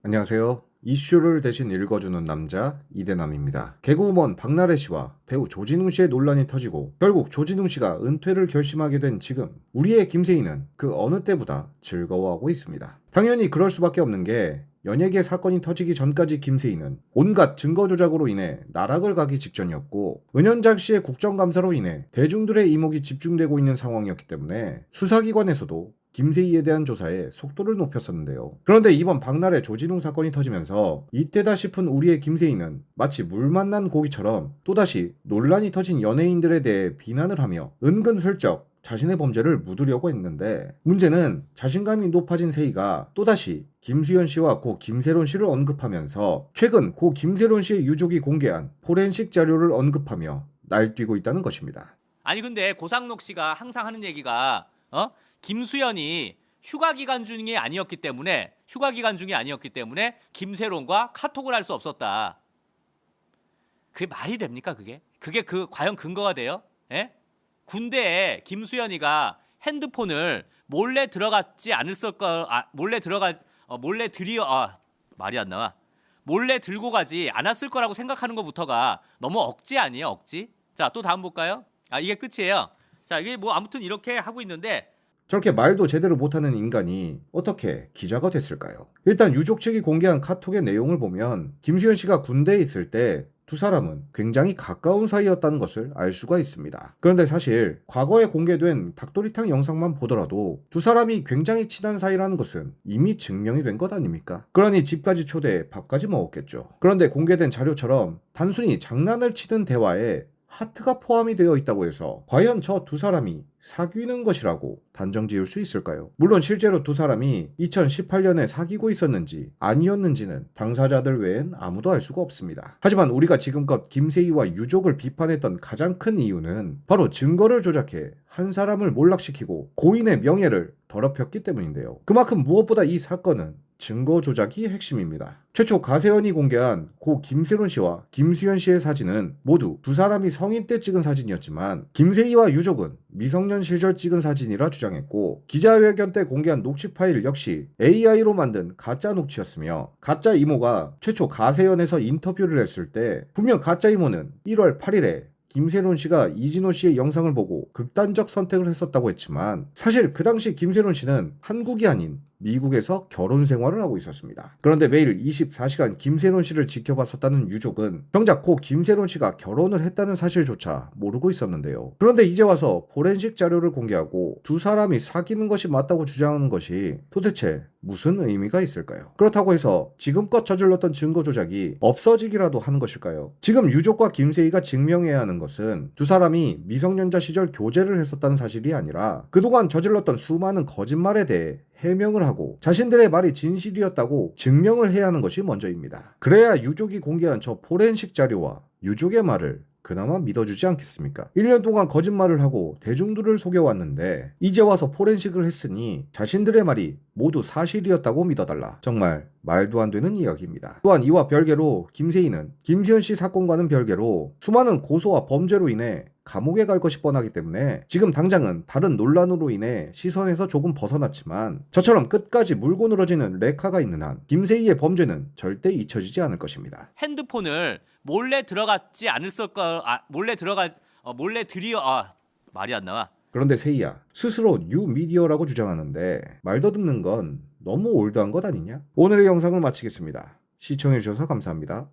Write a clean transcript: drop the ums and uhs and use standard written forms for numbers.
안녕하세요. 이슈를 대신 읽어주는 남자 이대남입니다. 개그우먼 박나래 씨와 배우 조진웅 씨의 논란이 터지고 결국 조진웅 씨가 은퇴를 결심하게 된 지금 우리의 김세희는 그 어느 때보다 즐거워하고 있습니다. 당연히 그럴 수밖에 없는 게 연예계 사건이 터지기 전까지 김세희는 온갖 증거 조작으로 인해 나락을 가기 직전이었고 은현장 씨의 국정감사로 인해 대중들의 이목이 집중되고 있는 상황이었기 때문에 수사기관에서도 김세희에 대한 조사에 속도를 높였었는데요. 그런데 이번 박나래 조진웅 사건이 터지면서 이때다 싶은 우리의 김세희는 마치 물 만난 고기처럼 또다시 논란이 터진 연예인들에 대해 비난을 하며 은근슬쩍 자신의 범죄를 묻으려고 했는데 문제는 자신감이 높아진 세희가 또다시 김수현 씨와 고 김세론 씨를 언급하면서 최근 고 김세론 씨의 유족이 공개한 포렌식 자료를 언급하며 날뛰고 있다는 것입니다. 아니 근데 고상록 씨가 항상 하는 얘기가 김수현이 휴가 기간 중이 아니었기 때문에 김세론과 카톡을 할 수 없었다. 그게 말이 됩니까 그게? 그게 과연 근거가 돼요? 예? 군대에 김수현이가 핸드폰을 몰래 들어갔지 않았을 거 말이 안 나와. 몰래 들고 가지 않았을 거라고 생각하는 것부터가 너무 억지 아니에요, 억지? 자, 또 다음 볼까요? 이게 끝이에요. 자, 이게 뭐 아무튼 이렇게 하고 있는데 저렇게 말도 제대로 못하는 인간이 어떻게 기자가 됐을까요? 일단 유족 측이 공개한 카톡의 내용을 보면 김수현 씨가 군대에 있을 때 두 사람은 굉장히 가까운 사이였다는 것을 알 수가 있습니다. 그런데 사실 과거에 공개된 닭도리탕 영상만 보더라도 두 사람이 굉장히 친한 사이라는 것은 이미 증명이 된 것 아닙니까? 그러니 집까지 초대해 밥까지 먹었겠죠. 그런데 공개된 자료처럼 단순히 장난을 치는 대화에 하트가 포함이 되어 있다고 해서 과연 저 두 사람이 사귀는 것이라고 단정 지을 수 있을까요? 물론 실제로 두 사람이 2018년에 사귀고 있었는지 아니었는지는 당사자들 외엔 아무도 알 수가 없습니다. 하지만 우리가 지금껏 김세희와 유족을 비판했던 가장 큰 이유는 바로 증거를 조작해 한 사람을 몰락시키고 고인의 명예를 더럽혔기 때문인데요. 그만큼 무엇보다 이 사건은 증거 조작이 핵심입니다. 최초 가세현이 공개한 고 김세론 씨와 김수현 씨의 사진은 모두 두 사람이 성인 때 찍은 사진이었지만 김세희와 유족은 미성년 시절 찍은 사진이라 주장했고 기자회견 때 공개한 녹취 파일 역시 AI로 만든 가짜 녹취였으며 가짜 이모가 최초 가세현에서 인터뷰를 했을 때 분명 가짜 이모는 1월 8일에 김세론 씨가 이진호 씨의 영상을 보고 극단적 선택을 했었다고 했지만 사실 그 당시 김세론 씨는 한국이 아닌 미국에서 결혼 생활을 하고 있었습니다. 그런데 매일 24시간 김세론 씨를 지켜봤었다는 유족은 정작 고 김세론 씨가 결혼을 했다는 사실조차 모르고 있었는데요. 그런데 이제 와서 포렌식 자료를 공개하고 두 사람이 사귀는 것이 맞다고 주장하는 것이 도대체 무슨 의미가 있을까요? 그렇다고 해서 지금껏 저질렀던 증거 조작이 없어지기라도 하는 것일까요? 지금 유족과 김세희가 증명해야 하는 것은 두 사람이 미성년자 시절 교제를 했었다는 사실이 아니라 그동안 저질렀던 수많은 거짓말에 대해 해명을 하고 자신들의 말이 진실이었다고 증명을 해야 하는 것이 먼저입니다. 그래야 유족이 공개한 저 포렌식 자료와 유족의 말을 그나마 믿어주지 않겠습니까? 1년 동안 거짓말을 하고 대중들을 속여왔는데 이제 와서 포렌식을 했으니 자신들의 말이 모두 사실이었다고 믿어달라. 정말 말도 안 되는 이야기입니다. 또한 이와 별개로 김세희는 김수현 씨 사건과는 별개로 수많은 고소와 범죄로 인해 감옥에 갈 것이 뻔하기 때문에 지금 당장은 다른 논란으로 인해 시선에서 조금 벗어났지만 저처럼 끝까지 물고 늘어지는 레카가 있는 한 김세희의 범죄는 절대 잊혀지지 않을 것입니다. 핸드폰을 몰래 들어갔지 않았을 거 말이 안 나와. 그런데 세희야, 스스로 뉴미디어라고 주장하는데 말 더듬는 건 너무 올드한 것 아니냐? 오늘의 영상을 마치겠습니다. 시청해주셔서 감사합니다.